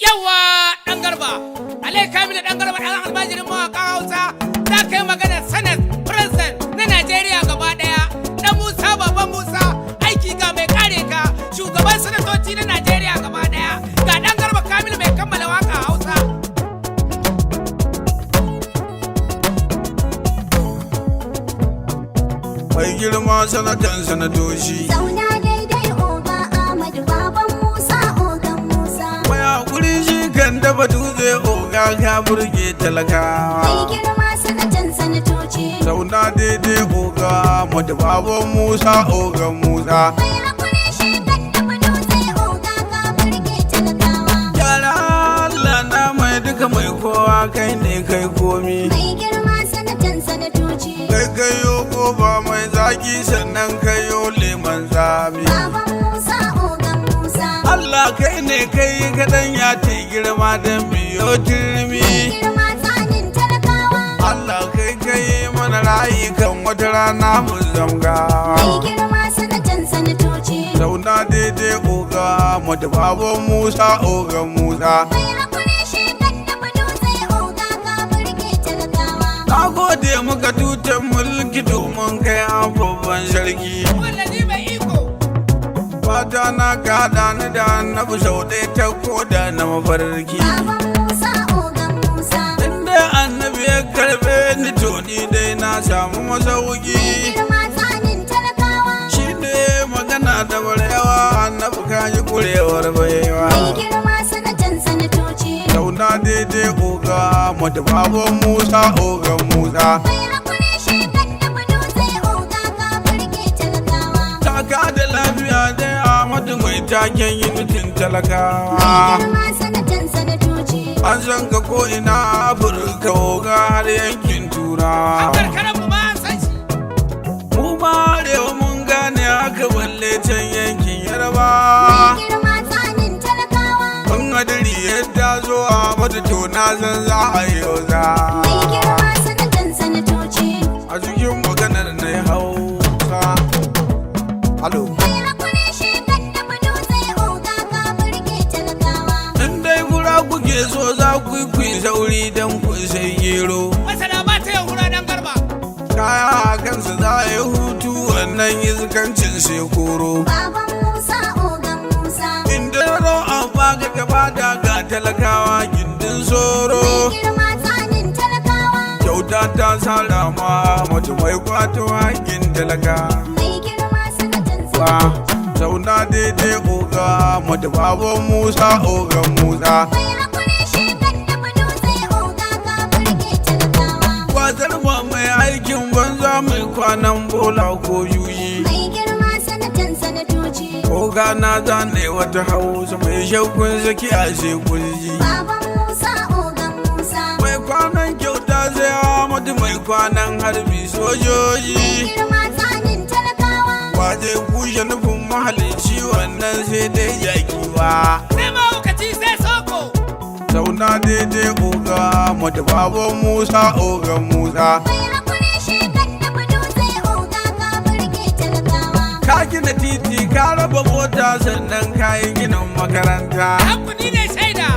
Yawa ɗan garba, Alai Kamilu ɗan garba ɗan almajirin mawaƙa Hausa, za ka yi maganar Senate President na Najeriya gaba ɗaya. Ɗan Musa baban Musa, aiki ga mai kare ka, shugaban sanatoci na Najeriya gaba ɗaya. Ga ɗan garba Kamilu mai kammala waƙa Hausa. Mai girma sanatan sanatoci. Zauna daidai oga Ahmadu baban Musa ogan Musa. Mai hakuri shi kan dafa dutse oga ka burge talakawa. Mai girma sanatan sanatoci. Zauna daidai oga Ahmadu baban Musa ogan Musa. Mai hakuri shi kan dafa dutse oga ka burge talakawa. Yara Allah na mai duka mai kowa kai ne kai komi. Mai girma sanatan sanatoci. Kai kayo kofa mai zaki sannan kayo leman zami. Baban Musa ogan Musa. Allah kai ne kai kaɗan ya ta girma don biyo turmi. Mai girma tsanin talakawa. Allah kai kai mana rayi kan wata rana mu Mai zamgawa. girma sanatan sanatoci. Zauna daidai oga mata baban Musa ogan Musa. Mai hakuri shi kan dafa dutse oga ka burge talakawa. Na gode muka tutan mulki domin kai abubuwan sarki. Wallazi mai iko. Fata na gada ni da annabi sau ɗaya ta koda na mafarki. Baban Musa ogan Musa. Inda annabi ya karɓe ni to ni dai na samu masauki. Mai girma tsanin talakawa. Shi ne magana da barewa annabi kaji kurewar baiwa. Mai girma sanatan sanatoci. Zauna daidai oga mata baban Musa ogan Musa. Mai hakuri shi kan dafa dutse oga ka burge talakawa. Taka da lafiya dai Ahmadu mai taken yunutin Mai talakawa. girma sanatan sanatoci. An san ka ko ina Afirka oga har yankin Turawa. Karkarar mu ma an san shi. Mu ma arewa mun gane haka balle can yankin Mai Yarba. girma tsanin talakawa. Ban hadari yadda zo Ahmadu to na san za a yi za. Mai girma sanatan sanatoci. A cikin maganar na yi Hausa. Alo. Mai hakuri shi kan dafa dutse oga ka burge talakawa. In dai gura kuke so za ku yi sauri don ku sai gero. Masana ba ta yin hura ɗan garba. Kaya a kansa za a yi hutu wannan iskancin sai koro. Baban Musa ogan Musa. Inda yaro an baka gaba da ga talakawa gindin soro. Mai girma tsanin talakawa. Kyauta ta sara ma mace mai kwato hakin talaka. Mai girma sanatan Ba sanatoci. zauna daidai oga mata baban Musa ogan Musa. Mai hakuri shi kan dafa dutse oga ka burge talakawa. Kwazar ma mai aikin banza mai kwanan bola ko yuyi. Mai girma sanatan sanatoci. Oga na zane wata Hausa mai shakkun saki a shekulji. Baban Musa ogan Musa. Mai kwanan kyauta sai Ahmadu mai kwanan harbi sojoji. Mai girma tsanin talakawa. Waje kushe nufin mahalicci wannan sai dai yaki ba. Sai mahaukaci sai soko. Zauna daidai oga mata baban Musa ogan Musa. Mai hakuri shi kan dafa dutse oga ka burge talakawa. Ka gina titi ka raba mota sannan ka yi ginin makaranta. Hankuni ne shaida.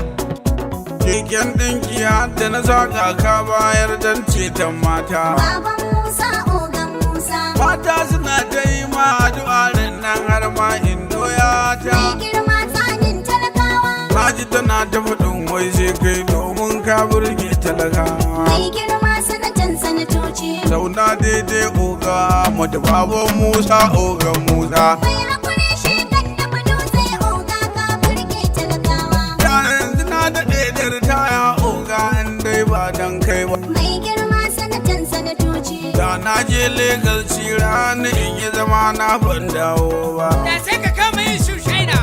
Keken ɗinki da na saka ka bayar don ceton mata. Baban Musa ogan Musa. Mata suna ta yi ma addu'a nan har ma indo ya ta. Mai girma tsanin talakawa. Haji tana ta faɗin wai sai kai domin ka burge talakawa. Mai girma sanatan sanatoci. Zauna daidai oga mata baban Musa ogan Musa. Mai hakuri shi kan dafa dutse oga ka burge talakawa. Da yanzu na daɗe da ritaya oga in dai ba dan kai ba. Mai girma sanatan sanatoci. Da na je Legas cirani in yi zama na ban dawo ba. Da sai ka kama yin shaida.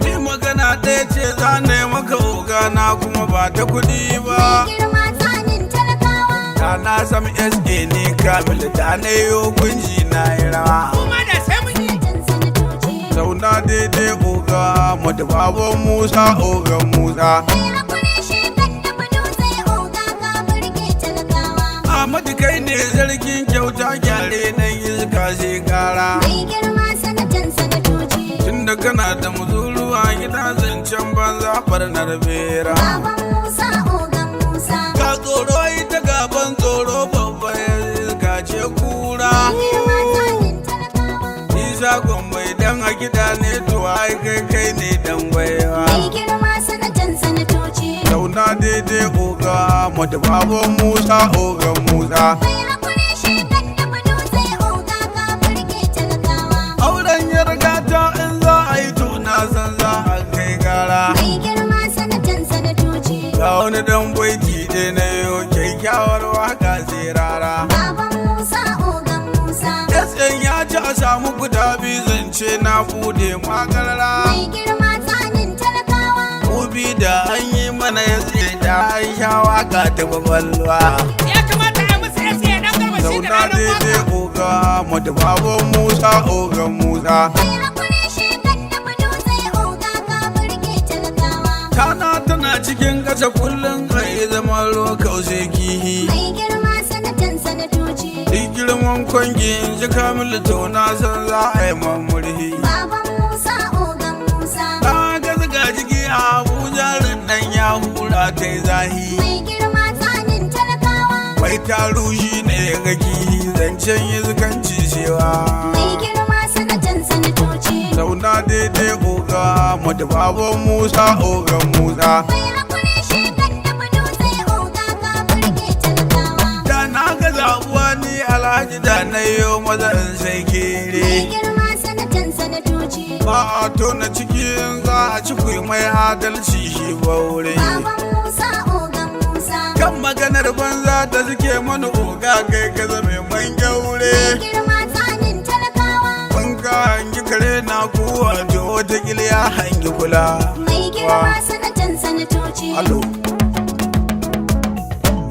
Ni magana ɗaya ce za na yi maka oga na kuma ba ta kuɗi ba. Mai girma tsanin talakawa. Da na sam SA ne Kamilu da na yi kunji na yi rawa. Kuma da sai mun yi. Sanatan sanatoci. Zauna daidai oga mata baban Musa ogan Musa. Mai hakuri shi kan dafa dutse oga ka burge talakawa. Ahmadu kai ne zargin kyauta gyare nan iska sai kara. Mai girma sanatan sanatoci. Tunda kana da muzuru a gida zancen ba banza barnar bera. Baban Musa ogan Musa. Ga tsoro ita gaban tsoro babba ya kace kura. Girma tsanin talakawa. Isa gwambai dan a gida ne to ai kai ne dan baiwa. Mai girma sanatan sanatoci. Zauna daidai oga mata baban Musa ogan Musa. Mai hakuri shi kan taɓa dutse oga ka burge talakawa. Auren yargata in za a yi to na san za a kai gara. Mai girma sanatan sanatoci. Ga wani dan baiti dai na yau kyakkyawar waka sai rara. Baban Musa ogan Musa. Yatsan ya ci a samu guda biyu zance na bude makarara. Mai girma tsanin talakawa. Ubi da an yi mana yatsa da an sha waka ta babalwa. Ya kamata a musu yasa ya dan garba shi da Zauna ranar daidai waka. oga mata baban Musa ogan Musa. Mai hakuri shi kan taɓa dutse oga ka burge talakawa. Kana tana cikin ƙasa kullum kai zaman rokau sai kihi. Mai girma sanatan sanatoci. Duk girman kwangi in ji Kamilu to na san za a yi mamurhi. Baban Musa ogan Musa. Na gaza ga jiki a Abuja nan ya hura ta yi zahi. Mai girma tsanin talakawa. Mai taru shi ne ga kihi zancen yi zukanci cewa. Mai girma sanatan sanatoci. Zauna daidai oga mata baban Musa ogan Musa. Mai hakuri shi kan taɓa dutse oga ka burge talakawa. Da na ga zabuwa ni alhaji da na yi maza in sai Mai kere. girma sanatan sanatoci. Ba a tona cikin za a ci kuyi mai adalci shi baure. Baban Musa ogan Musa. Kan maganar banza da suke mana oga kai ka zame man gyaure. Mai girma tsanin talakawa. Ban ka hangi kare na kuwa to wata ya hangi kula. Mai girma sanatan sanatoci. Alo.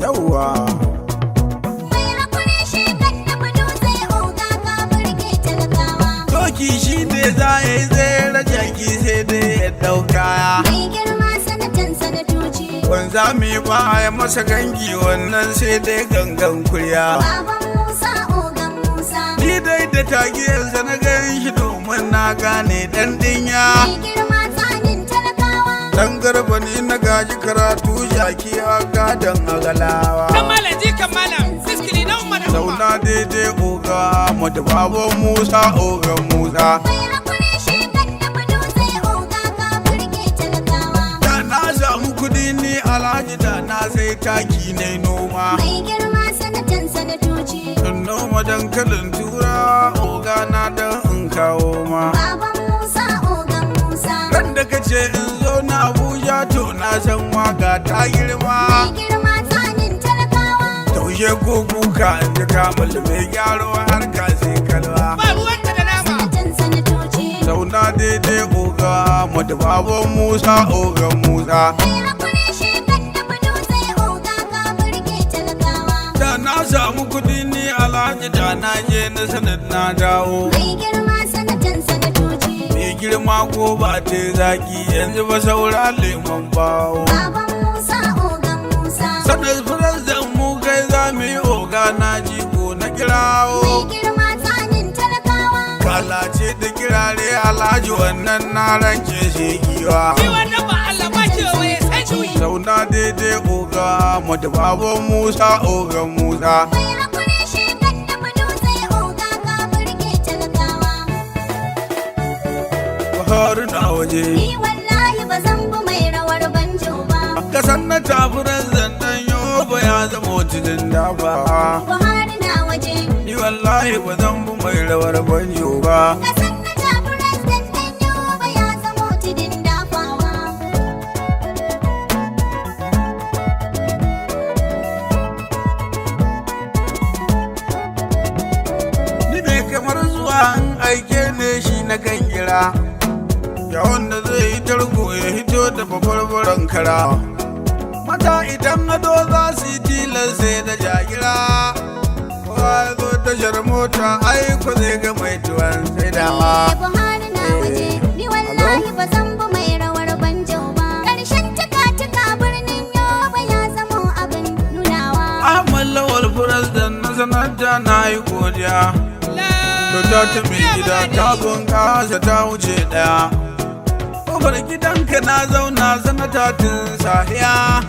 Yawwa. Mai hakuri shi kan taɓa dutse oga ka burge talakawa. Doki shi ne za ya yi tsere jaki sai dai ya ɗauka. Mai girma sanatan sanatoci. Wanzami ba a yi masa gangi wannan sai dai gangan kurya. Baban Musa ogan Musa. Ni dai da tagiyarsa na gan shi domin na gane ɗan ɗinya. Mai girma tsanin talakawa. Dan garba ni na gaji karatu jaki a gadon agalawa. Kan malam jikan malam siskili na umar umma. Zauna daidai oga mata baban Musa ogan Musa. Mai hakuri shi kan taɓa dutse oga ka burge talakawa. Da na samu kudi ni alhaji da na sai taki ne noma. Mai girma sanatan sanatoci. In noma dankalin tura oga na dan in kawo ma. Baban Musa ogan Musa. Ran da kace in zo na Abuja to na san waka ta girma. Mai girma tsanin talakawa. Taushe ko kuka in ji Kamilu mai gyaro harka sai kalwa. Ba ruwanta da nama. Sanatan sanatoci. Zauna daidai oga mata baban Musa ogan Musa. Mai hakuri shi kan taɓa dutse oga ka burge talakawa. Da na samu kudi ni alhaji da na je na sanar na dawo. Mai girma sanatan sanatoci. Mai girma ko ba ta zaki yanzu ba saura lemon bawo. Baban Musa ogan Musa. Sanar firazan mu kai za mu yi oga na jigo na kirawo. Mai girma tsanin talakawa. Kalace da kirare alhaji wannan na ranke shegiwa. Shi wannan ba Allah ba shi wa ya san juyi. Zauna daidai oga mata baban Musa ogan Musa. Mai hakuri shi kan taɓa dutse oga ka burge talakawa. Buhari na waje. Ni wallahi ba zan bi mai rawar banjo ba. Kasan na tafuran zannan yoba ya zama tudun dafa. Buhari na waje. Ni wallahi ba zan bi mai rawar banjo ba. Kasan na ta president ɗin Yobe ya zamo tudun dafawa. Ni ne kamar zuwa an aike ne shi na kan gira. Yawan da zai yi tarko ya hito da babbarbaran kara. Mata idan ado za su yi tilas sai da jagira. Kowa ya zo tashar mota aiko zai ga mai tuwon sai dama. Buhari na waje. Ni wallahi ba zan bi mai rawar banjo ba. Ƙarshen cika birnin Yobe ya zamo abin nunawa. Ahmad Lawal President na sanar da na yi godiya. Kyauta ta mai gida ta bunƙasa ta wuce ɗaya. kofar gidanka na zauna sanata tun sahiya,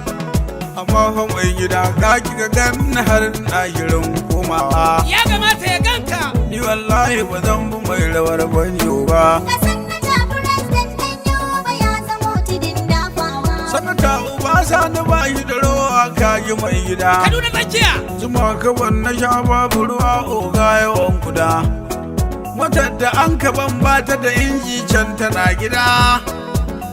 amma fa mai gida ka kika ganni har na girin komawa. Ya kamata ya ganka. Ni wallahi ba zan bi mai rawar banjo ba. Ka sanata president ɗan Yoba ya zamo tidin dafawa. Sanata uba sani ba shi da rawa ka yi mai gida. Kaduna tsakiya. Zuma kaban na sha babu ruwa oga yawan kuda. Motar da an kaban bata da inji can tana gida,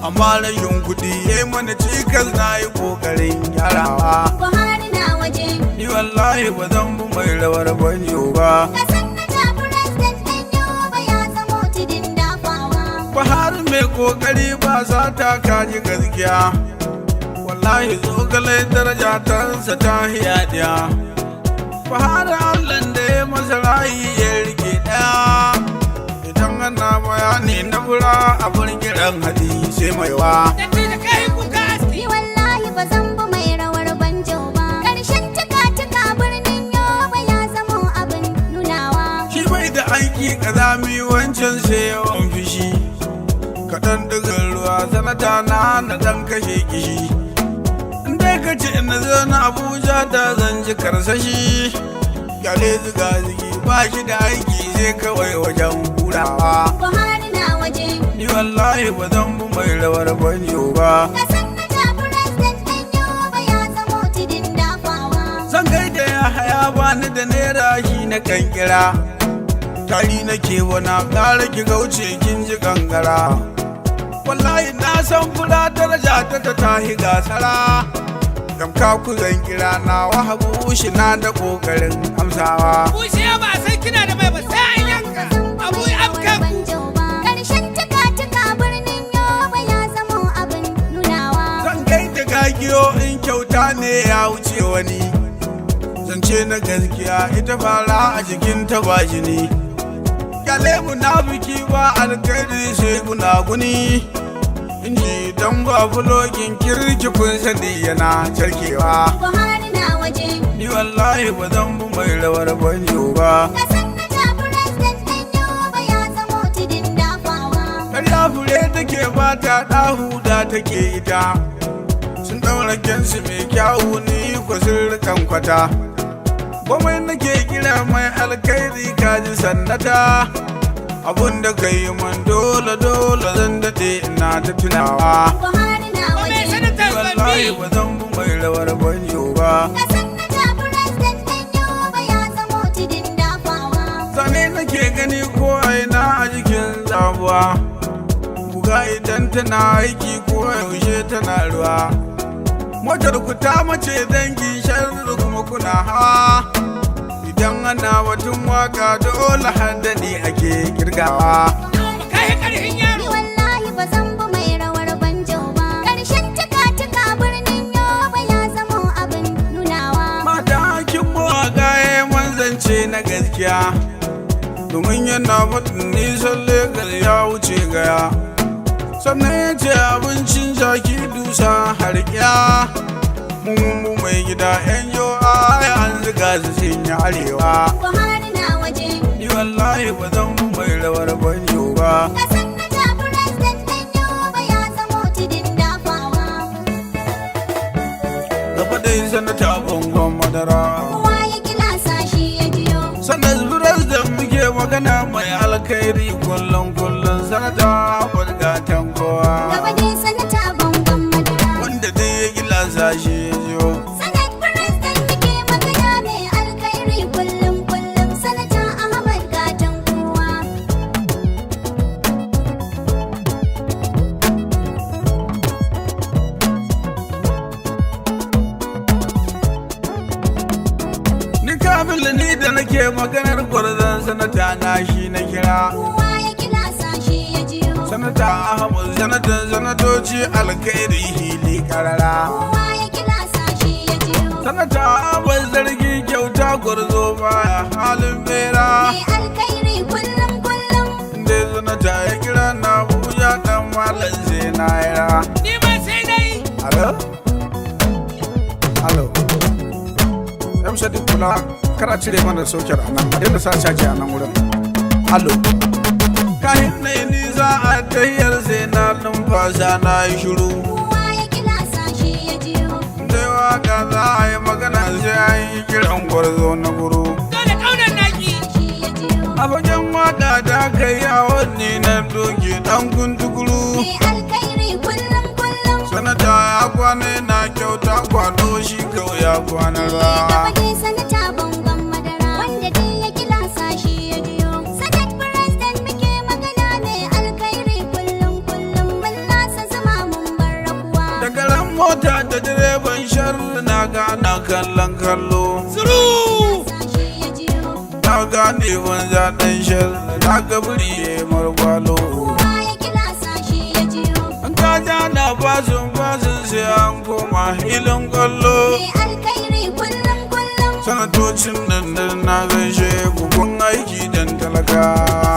amma rashin kuɗi ya yi mana cikas na yi ƙoƙarin gyarawa. Buhari na waje. Ni wallahi ba zan bi mai rawar banjo ba. Ka sanata president ɗan Yoba ya zamo tidin dafawa. Buhari mai ƙoƙari ba sata kaji gaskiya, wallahi zogalai daraja tansa ta hiyadiya. Buhari Allah da ya masa rayi ya rike ɗaya, idan ana bayani na fura a burgiran hadi sai maiwa. Datti da kai kuka aski. Ni wallahi ba zan bi mai rawar banjo ba. Ƙarshen cika birnin Yoba ya zamo abin nunawa. Shi bai da aiki kazami wancan sai yawan fishi, kaɗan ɗigan ruwa sanata na ɗan kashe kishi. Dai ka ce na zo na Abuja da zan ji karsashi, gyale ziga zigi ba shi da aiki sai kawai wajen hurawa. Buhari na waje. Ni wallahi ba zan bi mai rawar banjo ba. Ka sanata president ɗan Yoba ya zamo tidin dafawa. Zan gaida ya haya bani da naira shi na kan kira, tari nake wana ƙara ki gauce kin ji gangara. Wallahi na san fura daraja ta tahi gasara, gamka ku zan kira na wahabu shi na da ƙoƙarin amsawa. Bushiya ba san kina da mai ba sai an yanka. Abu afkan. Ƙarshen cika birnin Yoba ya zamo abin nunawa. Zan gaida gagiyo in kyauta ne ya wuce wani, zance na gaskiya ita fara a jikin ta ba jini. Kyale munafiki ba alkhairi sai gunaguni, inji dan ba fulogin kirki kun sani yana carkewa. Buhari na waje. Ni wallahi ba zan bi mai rawar banjo ba. Ka sanata president ɗan Yoba ya zamo tidin dafawa. Karya fure take bata ɗahu da take ita, sun ɗaura kyansu mai kyawu ni ko sun rikan kwata. Komai nake kira mai alkhairi kaji sannata, abun da ka yi man dole zan daɗe ina ta tunawa. Buhari na Mai waje. sanatar Wallahi Zambi. ba zan bi mai rawar banjo ba. Ka sanata president ɗan Yoba ya zamo tidin dafawa. Sane nake gani ko aina a jikin zabuwa, buga idan tana aiki ko yaushe tana ruwa. Motar ku ta mace dangin sharri kuma kuna hawa, idan ana batun waka dole handani ake kirgawa. Kai ƙarfin Ni yaro. wallahi ba zan bi mai rawar banjo ba. Ƙarshen cika birnin Yoba ya zamo abin nunawa. Mata hakin mawaka ya manzance na gaskiya, domin yana faɗin nisan Legas ya wuce gaya, sannan ya ce abincin jaki dusa harkiya. Mun mai gida yan yo'a ya an ziga su sun yi arewa. Buhari na waje. Ni wallahi ba zan bi mai rawar banjo ba. Ka sanata president ɗan Yoba ya zamo tidin dafawa. Gaba dai sanata bangon madara, Kowa ya kilasa shi ya jiyo. sannan zuras da muke magana mai alkhairi kullum sanata bargatan kowa. Gaba dai sanata bangon madara. Wanda dai ya gilasa shi ya jiyo. Senate president muke magana mai alkhairi kullum sanata Ahmad gatan kowa. Ni Kamilu ni da nake maganar gwarzon sanata na shi na kira. Kowa ya kilasa shi ya jiyo. Sanata Ahmad sanatan sanatoci alkhairi hili karara. Kowa ya kilasa shi ya jiyo. Sanata Ahmad zargi kyauta gwarzo baya halin bera. Mai alkhairi kullum Inda sanata ya kira na Abuja dan malam sai na yara. Ni ma sai dai. Alo? Alo? Sadiq kula kara cire mana sokar a nan a daina sa caji a nan wurin. Alo? kahin na yi nisa a tayyar sai na numfasa na yi shiru. kowa ya kilasa shi ya jiyo. Sai waka za a yi magana sai an yi kiran gwarzo na guru. Dole ƙaunar naki. Shi ya jiyo. A fagen waka da kai yawon ne na doke dan kuntukuru. Mai alkhairi kullum kullum. Sanata ya kwana na kyauta kwado shi kawai ya kwana ra. Gaba dai sanata bangon madara. Wanda dai ya kilasa shi ya jiyo. Senate president muke magana mai alkhairi kullum kullum. Mun lasa zama mun bar rakuwa. Daga ran mota da direban sharri na gana kallon kallo. Suru. Shi ya jiyo. Na gane banza dan sharri na gabri ya marwalo. kowa ya kilasa shi ya jiyo. An kaja na fasin sai an koma hilin kwallo. Mai alkhairi kullum kullum. Sanatocin nan na gaishe gugun aiki dan talaka.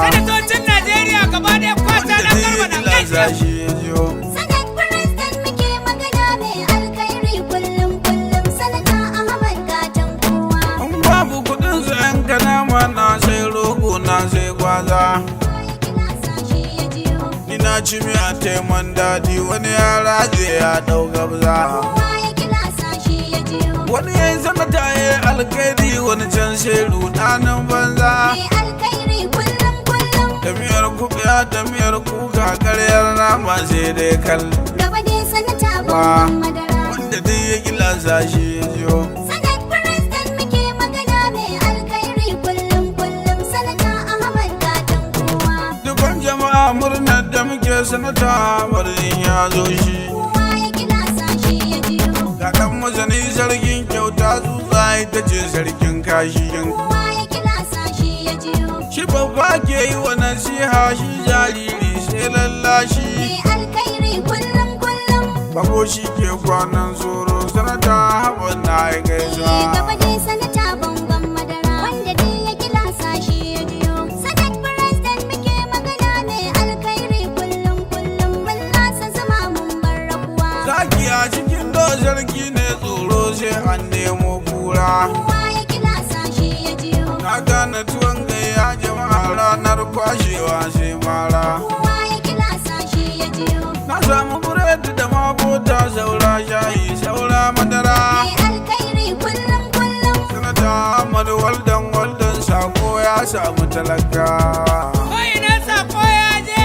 Sanatocin Najeriya gaba ɗaya kwata Wanda ɗan dai garba ya na kilasa gaishe. shi ya jiyo. Senate president muke magana mai alkhairi kullum kullum. Sanata Ahmad gatan kowa. In babu kudin sayan kanama na sai rogo na sai gwaza. kowa ya kilasa shi ya jiyo. Ina ci miya taiman daɗi wani ya raje ya ɗau gabza. kowa ya kilasa shi ya jiyo. Wani ya yi sanata ya yi alkaidi wani can sai rudanin banza. Mai alkhairi kullum kullum. Da miyar kuɓewa da miyar kuka karyar nama sai dai kal. Gaba dai sanata bangon madara. Wanda dai ya kilasa shi ya jiyo. Senate president muke magana mai alkhairi kullum kullum. Sanata Ahmad gatan kowa. Dukkan jama'a murnar da muke sanata marin ya zo shi. kowa ya kilasa shi ya jiyo. Ga ɗan masani sarkin kyauta tsutsa ita ce sarkin kashi. kowa ya kilasa shi ya jiyo. Shi babba ke yi wa nasiha shi jariri sai lallashi. Mai alkhairi kullum kullum. Babo shi ke kwanan tsoro sanata haɓa na ya gaisa. Gaba dai sanata bangon madara. Wanda dai ya kilasa shi ya jiyo. Senate president muke magana mai alkhairi kullum kullum. Mun lasa zama mun bar rakuwa. Zaki a cikin sarki ne tsoro sai an nemo kura. kowa ya kilasa shi ya jiyo. Na gane tuwon gaya jama'a ranar kwashewa sai mara. kowa ya kilasa shi ya jiyo. Na samu buredi da mabota saura shayi saura madara. Mai alkhairi kullum kullum. Sanata Ahmad waldan sako ya samu talakawa. Ko ina sako ya je.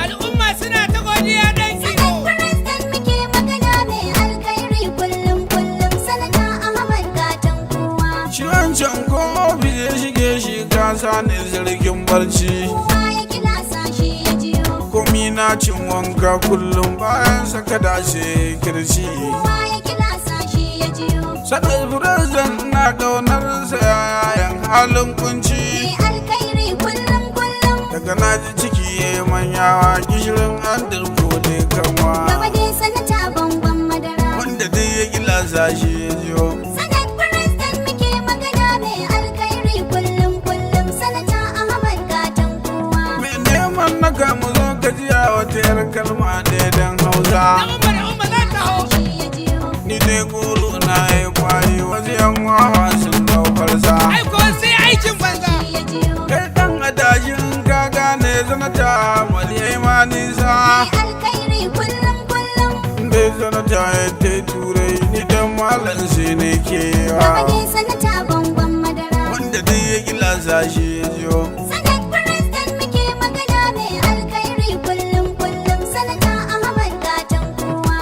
Al'umma suna ta godiya ɗan kiro. President muke magana mai alkhairi kullum kullum. Sanata Ahmad gatan kowa. Shi wancan ko ofis ya shige shi kasa ne zargin barci. kowa ya kilasa shi ya jiyo. Komi na cin wanka kullum bayan saka dace kirci. kowa ya kilasa shi ya jiyo. Sadar firazan na ƙaunarsa yayan halin kunci. Mai alkhairi kullum kullum. Daga na ji ciki ya yi manyawa gishirin an dirko ne kanwa. Gaba dai sanata bangon madara. Wanda dai ya kilasa shi ya jiyo. Senate president muke magana mai alkhairi kullum kullum. Sanata Ahmad gatan kowa. Mai neman na kamu zo gajiya wata yar kalma ne don Hausa. Da umma za ta hau. Shi ya jiyo. Ni dai goro na yi kwari wasu yan wawa sun daukar sa. Ai ko sai aikin banza. Shi ya jiyo. Kai dan adashin ka gane sanata wani ya yi ma nisa. Mai alkhairi kullum kullum. Dai sanata ya ta turai ni dan malam sai ne ke Gaba yawa. dai sanata bangon madara. Wanda dai ya kilasa shi ya jiyo. Senate president muke magana mai alkhairi kullum kullum. Sanata Ahmad gatan kowa.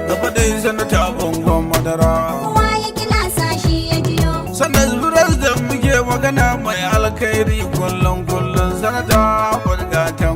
Gaba dai sanata bangon madara. kowa ya kilasa shi ya jiyo. Sannan zurar da muke magana mai alkhairi kullum sanata bargata